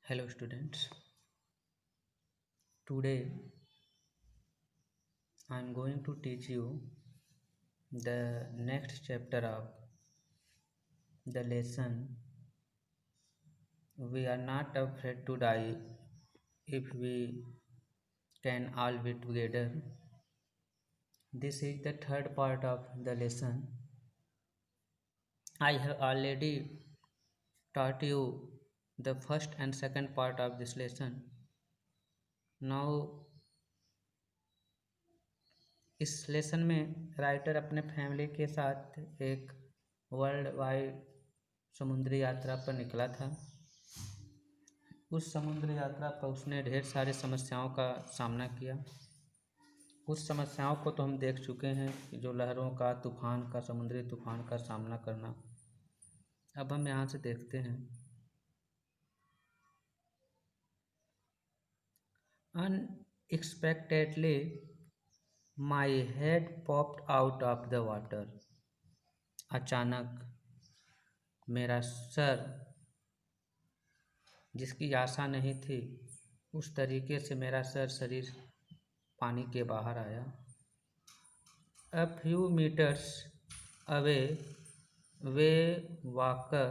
Hello students. Today I am going to teach you the next chapter of the lesson. We are not afraid to die if we can all be together. This is the third part of the lesson. I have already taught you the first and second part of this lesson. Now इस lesson में writer अपने family के साथ एक world wide समुद्री यात्रा पर निकला था। उस समुद्री यात्रा पर उसने ढेर सारी समस्याओं का सामना किया। उस समस्याओं को तो हम देख चुके हैं कि जो लहरों का, तूफान का, समुद्री तूफान का सामना करना। अब हम यहाँ से देखते हैं। Unexpectedly, my head popped out of the water. अचानक मेरा सर, जिसकी आशा नहीं थी, उस तरीके से मेरा शरीर पानी के बाहर आया। A few meters away, wave walker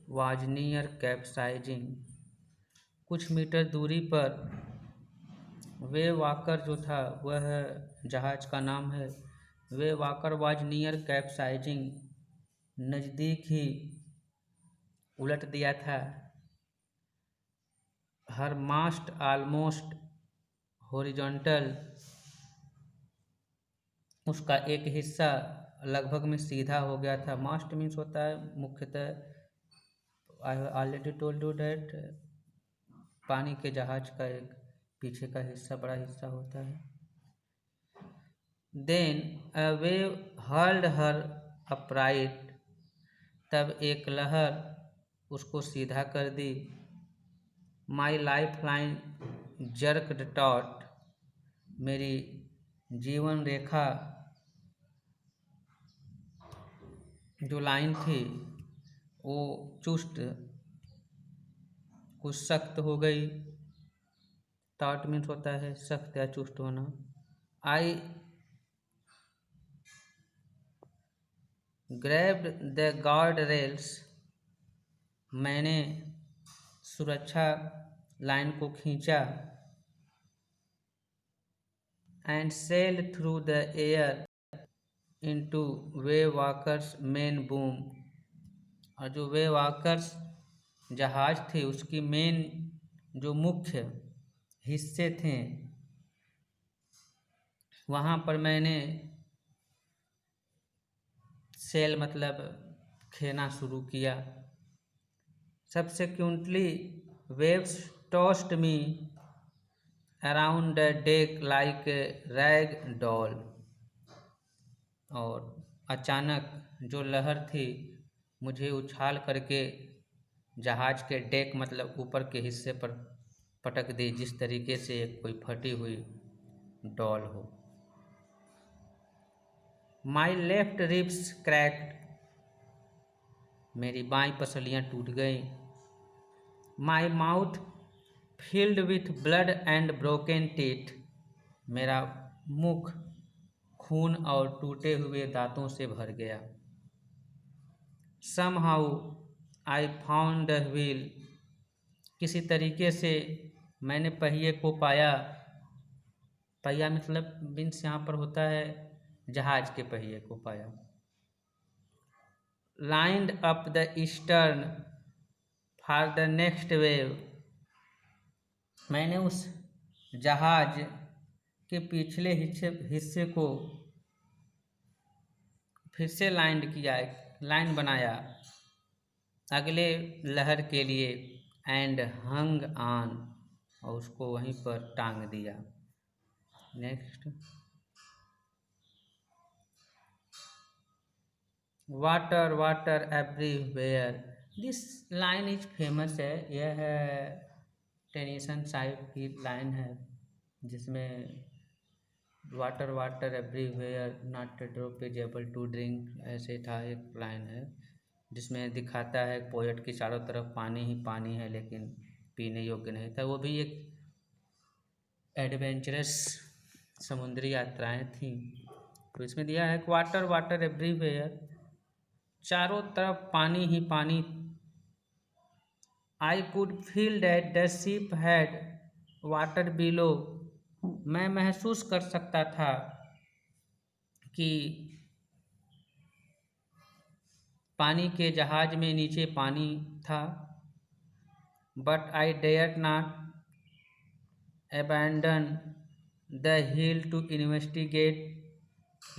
was near capsizing. कुछ मीटर दूरी पर वे वाकर जो था वह जहाज का नाम है। वे वाकर वाज नियर कैप्साइजिंग, नज़दीक ही उलट दिया था। हर मास्ट आलमोस्ट हॉरिजॉन्टल, उसका एक हिस्सा लगभग में सीधा हो गया था। मास्ट मीन्स होता है मुख्यतः, I already told you that, पानी के जहाज का एक पीछे का हिस्सा, बड़ा हिस्सा होता है। Then a wave hurled her upright, तब एक लहर उसको सीधा कर दी। My life line jerked taut, मेरी जीवन रेखा जो लाइन थी वो चुस्त, कुछ सख्त हो गई। टॉट मीन्स होता है सख्त या चुस्त होना। I grabbed the guard rails, मैंने सुरक्षा लाइन को खींचा। And sail through the air into wave walkers main boom, और जो वेव वॉकर्स जहाज थे उसकी मेन जो मुख्य हिस्से थे वहाँ पर मैंने सेल मतलब खेना शुरू किया। Subsequently waves tossed me around the deck like a rag doll, और अचानक जो लहर थी मुझे उछाल करके जहाज के डेक मतलब ऊपर के हिस्से पर पटक दी, जिस तरीके से कोई फटी हुई डॉल हो। माई लेफ्ट रिब्स क्रैक्ड, मेरी बाईं पसलियाँ टूट गई। My mouth filled with blood and broken teeth, मेरा मुख खून और टूटे हुए दांतों से भर गया। Somehow I found the wheel, किसी तरीके से मैंने पहिए को पाया। पहिया मतलब बीन्स यहाँ पर होता है जहाज के पहिए को पाया। Lined up the eastern for the next wave, मैंने उस जहाज के पिछले हिस्से को फिर से लाइन बनाया अगले लहर के लिए। एंड हंग ऑन, और उसको वहीं पर टांग दिया। Next, water water everywhere, this line is famous है। यह है टेनिसन साइड की लाइन है जिसमें water water everywhere not drop is able to drink, ऐसे था एक लाइन है। जिसमें दिखाता है पोएट की चारों तरफ पानी ही पानी है लेकिन पीने योग्य नहीं था। वो भी एक एडवेंचरस समुद्री यात्राएं थी। तो इसमें दिया है वाटर वाटर एवरीवेयर, चारों तरफ पानी ही पानी। I could feel that the ship had water below, मैं महसूस कर सकता था कि पानी के जहाज में नीचे पानी था। But I dare not abandon the hill to investigate,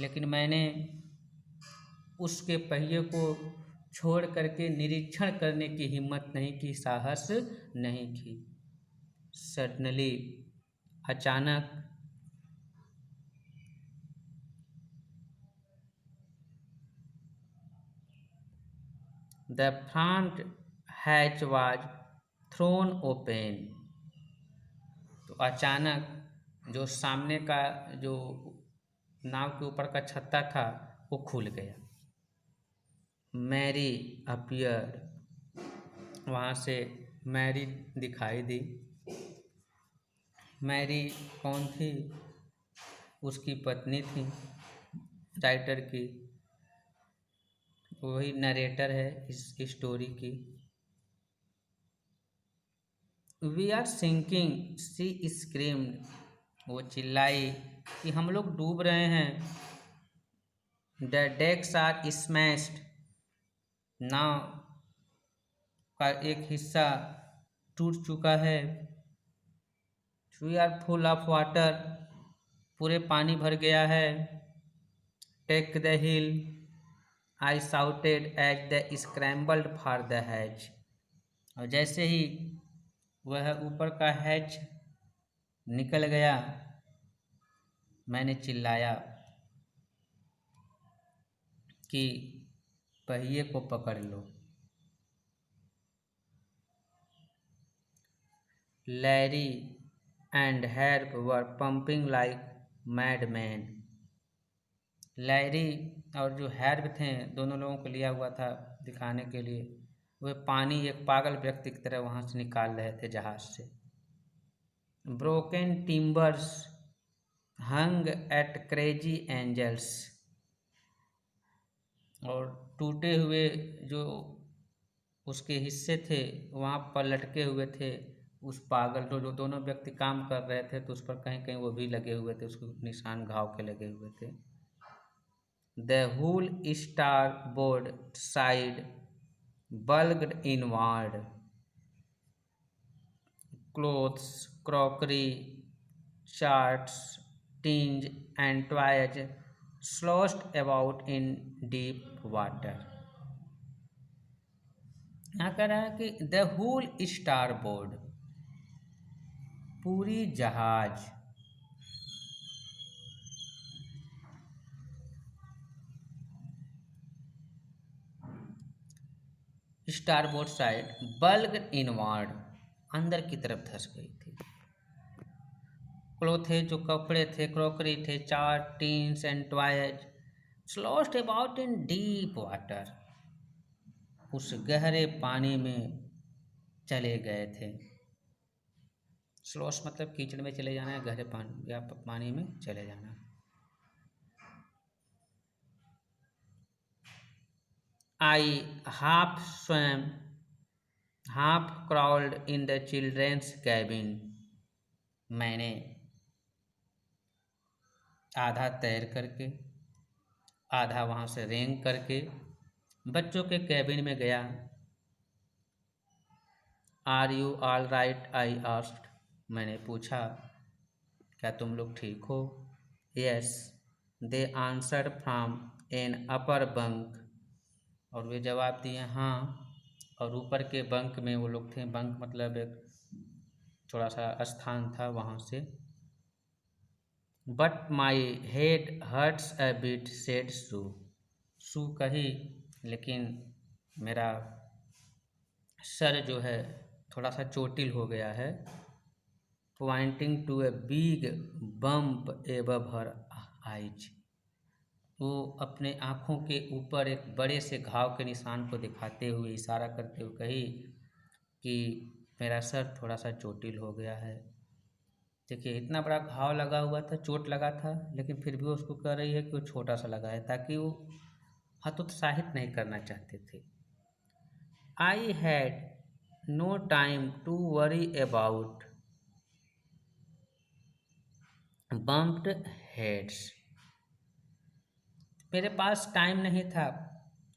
लेकिन मैंने उसके पहिए को छोड़ करके निरीक्षण करने की हिम्मत नहीं की, साहस नहीं की। सडनली, अचानक, the front hatch was thrown open, तो अचानक जो सामने का जो नाव के ऊपर का छत्ता था वो खुल गया। मैरी अपीयर्ड, वहाँ से मैरी दिखाई दी। मैरी कौन थी? उसकी पत्नी थी राइटर की, वही नरेटर है इस स्टोरी की। We are sinking, she screamed, वो चिल्लाई कि हम लोग डूब रहे हैं। द डेक्स आर स्मैश्ड, नाव का एक हिस्सा टूट चुका है। We are full of water, पूरे पानी भर गया है। Take the hill, I shouted as the scrambled for the hatch, और जैसे ही वह ऊपर का हैच निकल गया मैंने चिल्लाया कि पहिए को पकड़ लो। Larry and Herb were pumping like madman, Larry और जो हैर्ब थे दोनों लोगों को लिया हुआ था दिखाने के लिए, वे पानी एक पागल व्यक्ति की तरह वहाँ से निकाल रहे थे जहाज से। ब्रोकन टिम्बर्स हंग एट क्रेजी एंजल्स, और टूटे हुए जो उसके हिस्से थे वहाँ पर लटके हुए थे उस पागल, जो दोनों व्यक्ति काम कर रहे थे तो उस पर कहीं कहीं वो भी लगे हुए थे, उसको निशान घाव के लगे हुए थे। The whole starboard side bulged inward, clothes, crockery, charts, tins and toys sloshed about in deep water। यहाँ कह रहा है कि द होल स्टारबोर्ड, पूरी जहाज, स्टारबोर्ड साइड, बल्ग इनवार्ड, अंदर की तरफ धंस गई थी। क्लोथ जो कपड़े थे, क्रॉकरी थे, चार tins and toys sloshed about in deep water, उस गहरे पानी में चले गए थे। स्लॉश मतलब कीचड़ में चले जाना है, गहरे पानी या पानी में चले जाना। I half swam half crawled in the children's cabin, मैंने आधा तैर करके आधा वहाँ से रेंग करके बच्चों के कैबिन में गया। Are you all right, I asked, मैंने पूछा क्या तुम लोग ठीक हो? Yes they answered from an upper bunk, और वे जवाब दिए हाँ, और ऊपर के बंक में वो लोग थे। बंक मतलब एक थोड़ा सा स्थान था वहाँ से। But my head hurts a bit, said Sue, Sue कही लेकिन मेरा सर जो है थोड़ा सा चोटिल हो गया है। Pointing to a big bump above her eyes, वो अपने आँखों के ऊपर एक बड़े से घाव के निशान को दिखाते हुए इशारा करते हुए कही कि मेरा सर थोड़ा सा चोटिल हो गया है। देखिए इतना बड़ा घाव लगा हुआ था, चोट लगा था, लेकिन फिर भी वो उसको कह रही है कि वो छोटा सा लगा है, ताकि वो हतोत्साहित नहीं करना चाहते थे। I had no time to worry about bumped heads. मेरे पास टाइम नहीं था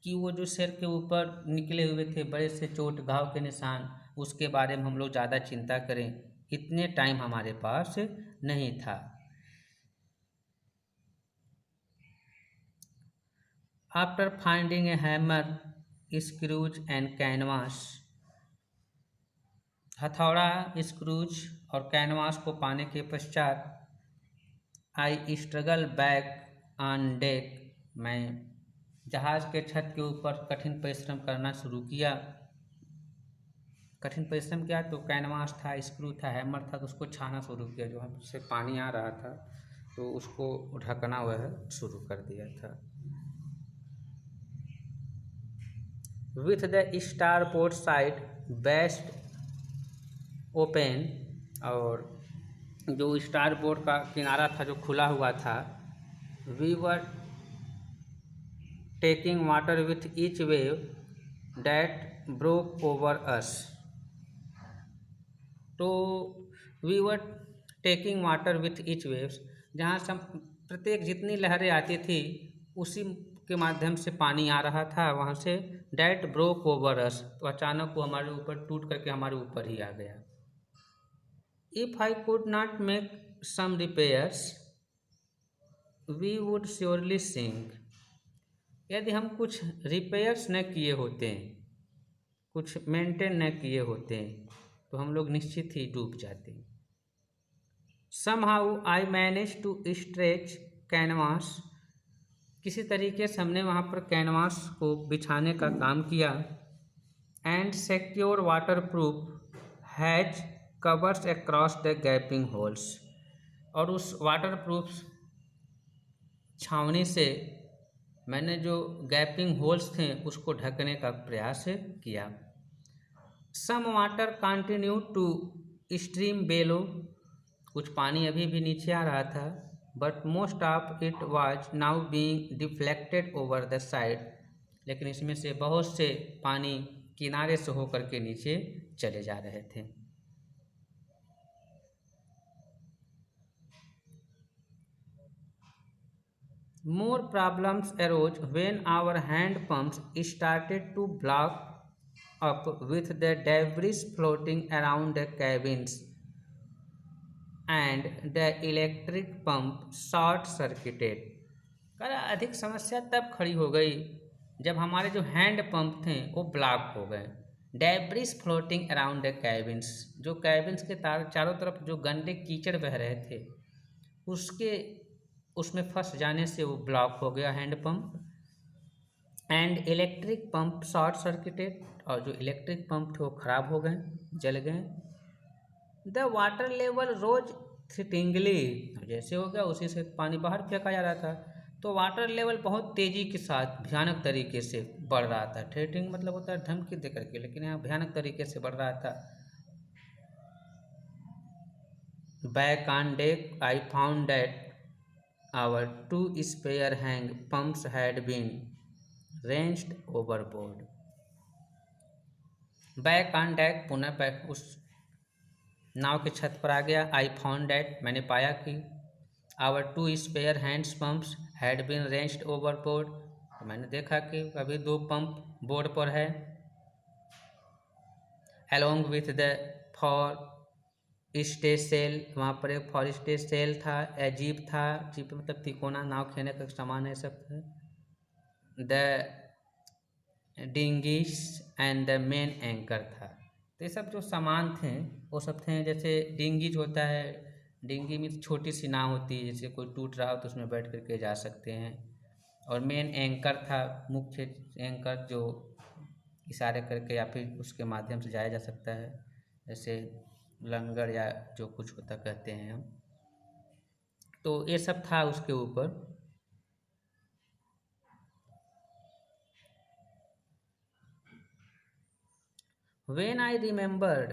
कि वो जो सिर के ऊपर निकले हुए थे बड़े से चोट घाव के निशान, उसके बारे में हम लोग ज़्यादा चिंता करें। इतने टाइम हमारे पास नहीं था। After finding a hammer, screws and canvas, हथौड़ा, स्क्रूज और कैनवास को पाने के पश्चात I struggle back on deck, मैं जहाज़ के छत के ऊपर कठिन परिश्रम करना शुरू किया। कठिन परिश्रम किया तो कैनवास था, स्क्रू था, हैमर था, तो उसको छाना शुरू किया। जो हमसे पानी आ रहा था तो उसको ढकना वह शुरू कर दिया था। With the starboard side best open, और जो स्टारबोर्ड का किनारा था जो खुला हुआ था, we were taking water with each wave that broke over us. तो we were taking water with each waves, जहाँ से प्रत्येक जितनी लहरें आती थी उसी के माध्यम से पानी आ रहा था वहाँ से। डैट ब्रोक ओवर अस, तो अचानक वो हमारे ऊपर टूट करके हमारे ऊपर ही आ गया। If I could not make some repairs we would surely sink. यदि हम कुछ रिपेयर्स न किए होते, कुछ मेंटेन न किए होते, तो हम लोग निश्चित ही डूब जाते। Somehow I manage to stretch canvas, किसी तरीके से हमने वहाँ पर कैनवास को बिछाने का काम किया। And secure water proof has covers across the gapping holes, और उस वाटर प्रूफ छावनी से मैंने जो गैपिंग होल्स थे उसको ढकने का प्रयास किया। Some water continue to stream below, कुछ पानी अभी भी नीचे आ रहा था, but most of it was now being deflected over the side, लेकिन इसमें से बहुत से पानी किनारे से होकर के नीचे चले जा रहे थे। More problems arose when our hand pumps started to block up with the debris floating around the cabins and the electric pump short circuited। अधिक समस्या तब खड़ी हो गई जब हमारे जो हैंड पंप थे वो ब्लॉक हो गए। Debris floating around the cabins, जो कैबिन्स के चारों तरफ जो गंदे कीचड़ बह रहे थे उसमें फंस जाने से वो ब्लॉक हो गया hand pump. And electric pump short circuited, और जो इलेक्ट्रिक पंप थे वो खराब हो गए, जल गए। द वाटर लेवल रोज थ्रिटिंगली, जैसे हो गया उसी से पानी बाहर फेंका जा रहा था, तो वाटर लेवल बहुत तेज़ी के साथ भयानक तरीके से बढ़ रहा था। थ्रेटिंग मतलब होता है धमकी दे करके, लेकिन यहाँ भयानक तरीके से बढ़ रहा था। Back on deck I found that our 2 spare hand pumps had been wrenched overboard. Back on deck, पुनः बैक उस नाव के छत पर आ गया। आई फाउंड दैट, मैंने पाया कि our 2 spare hands pumps had been wrenched overboard, तो मैंने देखा कि अभी 2 पंप बोर्ड पर है। Along with the forestay sail, वहाँ पर एक फॉर स्टे सेल था, जीप था, जीप मतलब तिकोना नाव खेने का सामान है सब है। The dinghies and the main anchor था, तो ये सब जो सामान थे वो सब थे। जैसे डिंगीज होता है, डिंगी में छोटी सी नाव होती है, जैसे कोई टूट रहा हो तो उसमें बैठ करके जा सकते हैं। और मेन एंकर था, मुख्य एंकर, जो इशारे करके या फिर उसके माध्यम से जाया जा सकता है, जैसे लंगर या जो कुछ होता कहते हैं हम। तो ये सब था उसके ऊपर। When I remembered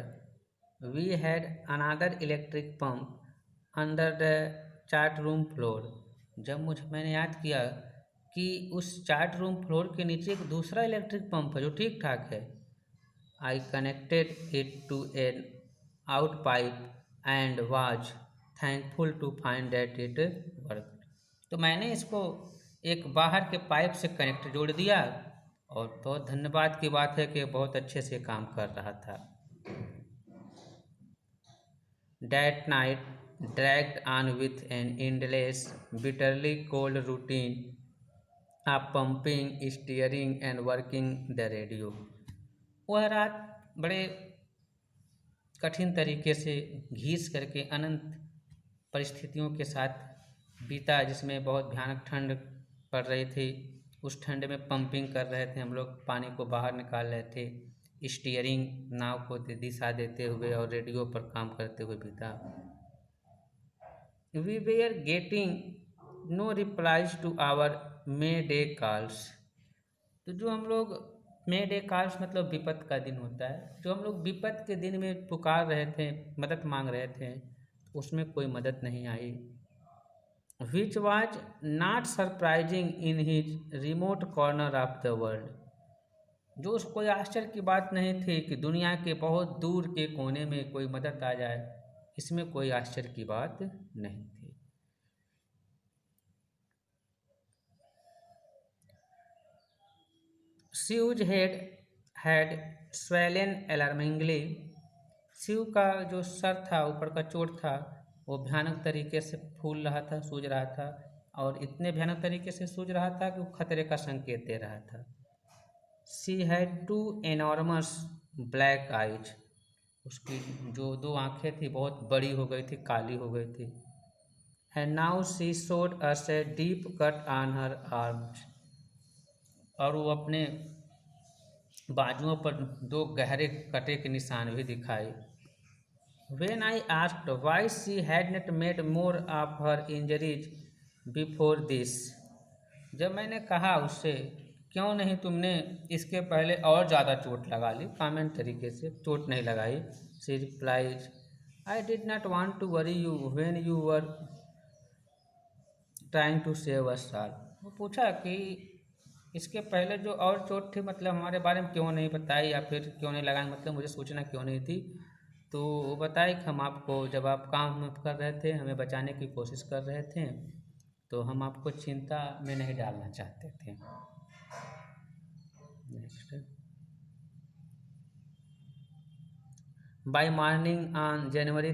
we had another electric pump under the chart room floor, जब मैंने याद किया कि उस चार्ट रूम फ्लोर के नीचे एक दूसरा इलेक्ट्रिक पंप है जो ठीक ठाक है। I connected it to an out pipe and was thankful to find that it worked. तो मैंने इसको एक बाहर के पाइप से कनेक्ट जोड़ दिया और बहुत धन्यवाद की बात है कि बहुत अच्छे से काम कर रहा था। That night dragged on with an endless, bitterly cold routine of pumping, steering and working the radio. वह रात बड़े कठिन तरीके से घिस करके अनंत परिस्थितियों के साथ बीता, जिसमें बहुत भयानक ठंड पड़ रही थी। उस ठंड में पंपिंग कर रहे थे हम लोग, पानी को बाहर निकाल रहे थे, स्टीयरिंग नाव को दिशा देते हुए और रेडियो पर काम करते हुए बीता। We were getting no replies to our mayday calls. तो जो हम लोग मे डे कॉल्स मतलब विपत का दिन होता है, जो हम लोग विपत के दिन में पुकार रहे थे, मदद मांग रहे थे, उसमें कोई मदद नहीं आई। Which was not surprising in his remote corner of the world. जो उसको कोई आश्चर्य की बात नहीं थी कि दुनिया के बहुत दूर के कोने में कोई मदद आ जाए, इसमें कोई आश्चर्य की बात नहीं थी। Sew's head had swollen alarmingly. Shiv का जो सर था, ऊपर का चोट था, वो भयानक तरीके से फूल रहा था, सूज रहा था, और इतने भयानक तरीके से सूज रहा था कि वो खतरे का संकेत दे रहा था। She had two enormous black eyes. उसकी जो दो आंखें थी बहुत बड़ी हो गई थी, काली हो गई थी। And now she showed us a deep cut on her arms. और वो अपने बाजुओं पर दो गहरे कटे के निशान भी दिखाए। When I asked why she had not made more of her injuries before this, जब मैंने कहा उससे क्यों नहीं तुमने इसके पहले और ज़्यादा चोट लगा ली, कॉमेंट तरीके से चोट नहीं लगाई, she replied, I did not want to worry you when you were trying to save us all. वो पूछा कि इसके पहले जो और चोट थी, मतलब हमारे बारे में क्यों नहीं बताई, या फिर क्यों नहीं लगाई, मतलब मुझे सूचना क्यों नहीं थी। तो वो बताए कि हम आपको, जब आप काम कर रहे थे, हमें बचाने की कोशिश कर रहे थे, तो हम आपको चिंता में नहीं डालना चाहते थे। Next, by morning on January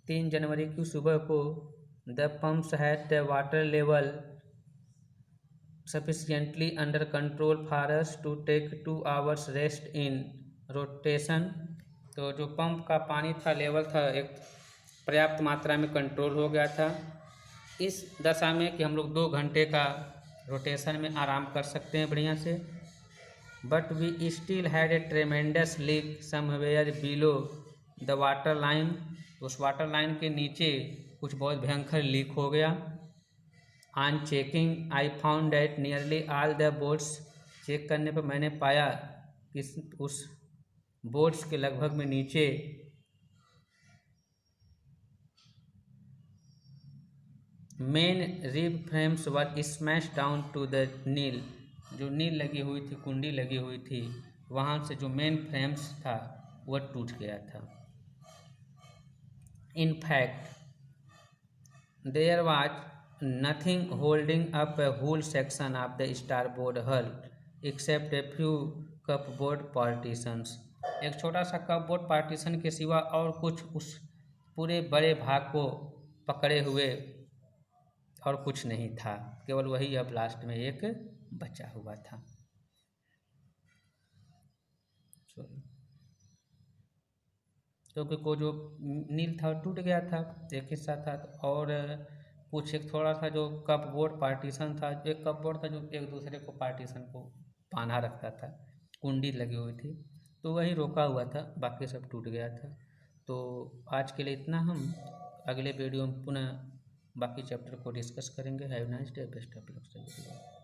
3 जनवरी की सुबह को, the pumps had the water level sufficiently under control for us to take 2 hours rest in rotation. तो जो पंप का पानी था, लेवल था, एक पर्याप्त मात्रा में कंट्रोल हो गया था, इस दशा में कि हम लोग 2 घंटे का रोटेशन में आराम कर सकते हैं बढ़िया से। But we still had a tremendous leak somewhere below the water line. उस वाटर लाइन के नीचे कुछ बहुत भयंकर लीक हो गया। On checking I found that nearly all the boats, check करने पर मैंने पाया कि उस बोट्स के लगभग में नीचे main rib frames were smash down to the keel. जो नील लगी हुई थी, कुंडी लगी हुई थी, वहाँ से जो मेन फ्रेम्स था वह टूट गया था। In fact there was nothing holding up a whole section of the starboard hull except a few cupboard partitions. एक छोटा सा कपबोर्ड पार्टीशन के सिवा और कुछ उस पूरे बड़े भाग को पकड़े हुए और कुछ नहीं था, केवल वही अब लास्ट में एक बचा हुआ था। क्योंकि को जो नील था टूट गया था, एक हिस्सा था, और कुछ एक थोड़ा सा जो कपबोर्ड पार्टीशन था, एक कपबोर्ड था जो एक दूसरे को पार्टीशन को बांधा रखता था, कुंडी लगी हुई थी, तो वही रोका हुआ था, बाकी सब टूट गया था। तो आज के लिए इतना। हम अगले वीडियो में पुनः बाकी चैप्टर को डिस्कस करेंगे। Have nice day, best of luck.